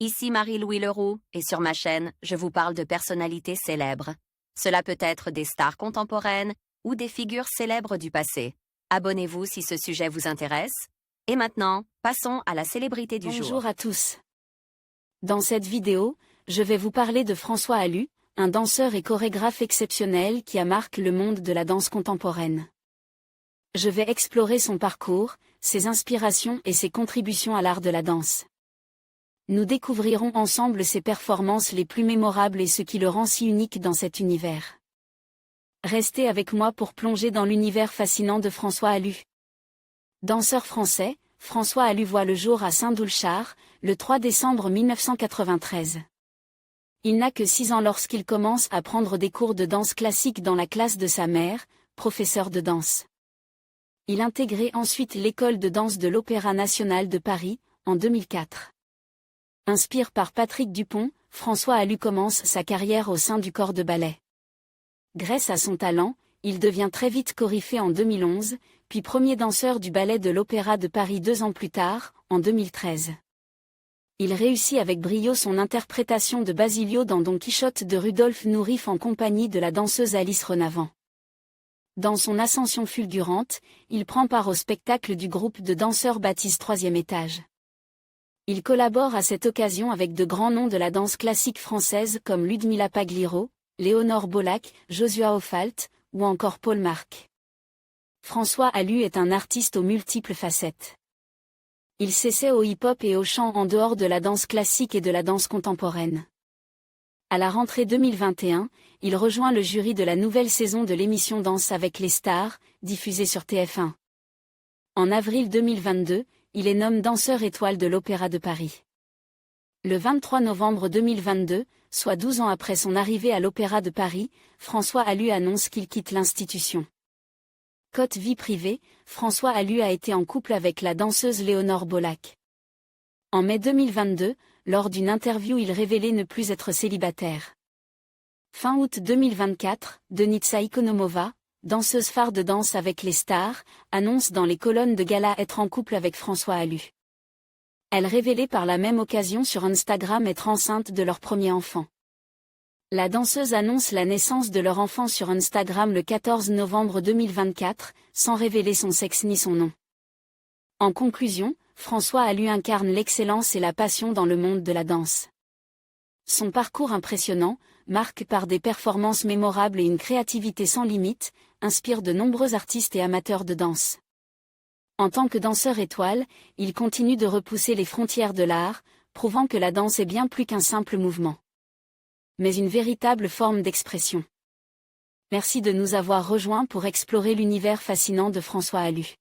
Ici Marie-Louis Leroux, et sur ma chaîne, je vous parle de personnalités célèbres. Cela peut être des stars contemporaines ou des figures célèbres du passé. Abonnez-vous si ce sujet vous intéresse. Et maintenant, passons à la célébrité du jour. Bonjour à tous. Dans cette vidéo, je vais vous parler de François Allu, un danseur et chorégraphe exceptionnel qui a marqué le monde de la danse contemporaine. Je vais explorer son parcours, ses inspirations et ses contributions à l'art de la danse. Nous découvrirons ensemble ses performances les plus mémorables et ce qui le rend si unique dans cet univers. Restez avec moi pour plonger dans l'univers fascinant de François Allu. Danseur français, François Allu voit le jour à Saint-Doulchard, le 3 décembre 1993. Il n'a que 6 ans lorsqu'il commence à prendre des cours de danse classique dans la classe de sa mère, professeur de danse. Il intégrait ensuite l'école de danse de l'Opéra national de Paris, en 2004. Inspiré par Patrick Dupont, François Allu commence sa carrière au sein du corps de ballet. Grâce à son talent, il devient très vite coryphée en 2011, puis premier danseur du ballet de l'Opéra de Paris 2 ans plus tard, en 2013. Il réussit avec brio son interprétation de Basilio dans Don Quichotte de Rudolf Nureyev en compagnie de la danseuse Alice Renavant. Dans son ascension fulgurante, il prend part au spectacle du groupe de danseurs Baptiste 3e étage. Il collabore à cette occasion avec de grands noms de la danse classique française comme Ludmila Pagliaro, Léonore Bollac, Josua Ofalt, ou encore Paul Marc. François Allu est un artiste aux multiples facettes. Il s'essaie au hip-hop et au chant en dehors de la danse classique et de la danse contemporaine. À la rentrée 2021, il rejoint le jury de la nouvelle saison de l'émission Danse avec les stars, diffusée sur TF1. En avril 2022, il est nommé danseur étoile de l'Opéra de Paris. Le 23 novembre 2022, soit 12 ans après son arrivée à l'Opéra de Paris, François Allu annonce qu'il quitte l'institution. Côté vie privée, François Allu a été en couple avec la danseuse Léonore Bollac. En mai 2022, lors d'une interview, il révélait ne plus être célibataire. Fin août 2024, Denitsa Ikonomova, danseuse phare de Danse avec les stars, annonce dans les colonnes de gala être en couple avec François Allu. Elle révélait par la même occasion sur Instagram être enceinte de leur premier enfant. La danseuse annonce la naissance de leur enfant sur Instagram le 14 novembre 2024, sans révéler son sexe ni son nom. En conclusion, François Allu incarne l'excellence et la passion dans le monde de la danse. Son parcours impressionnant, marqué par des performances mémorables et une créativité sans limite, inspire de nombreux artistes et amateurs de danse. En tant que danseur étoile, il continue de repousser les frontières de l'art, prouvant que la danse est bien plus qu'un simple mouvement, mais une véritable forme d'expression. Merci de nous avoir rejoints pour explorer l'univers fascinant de François Allu.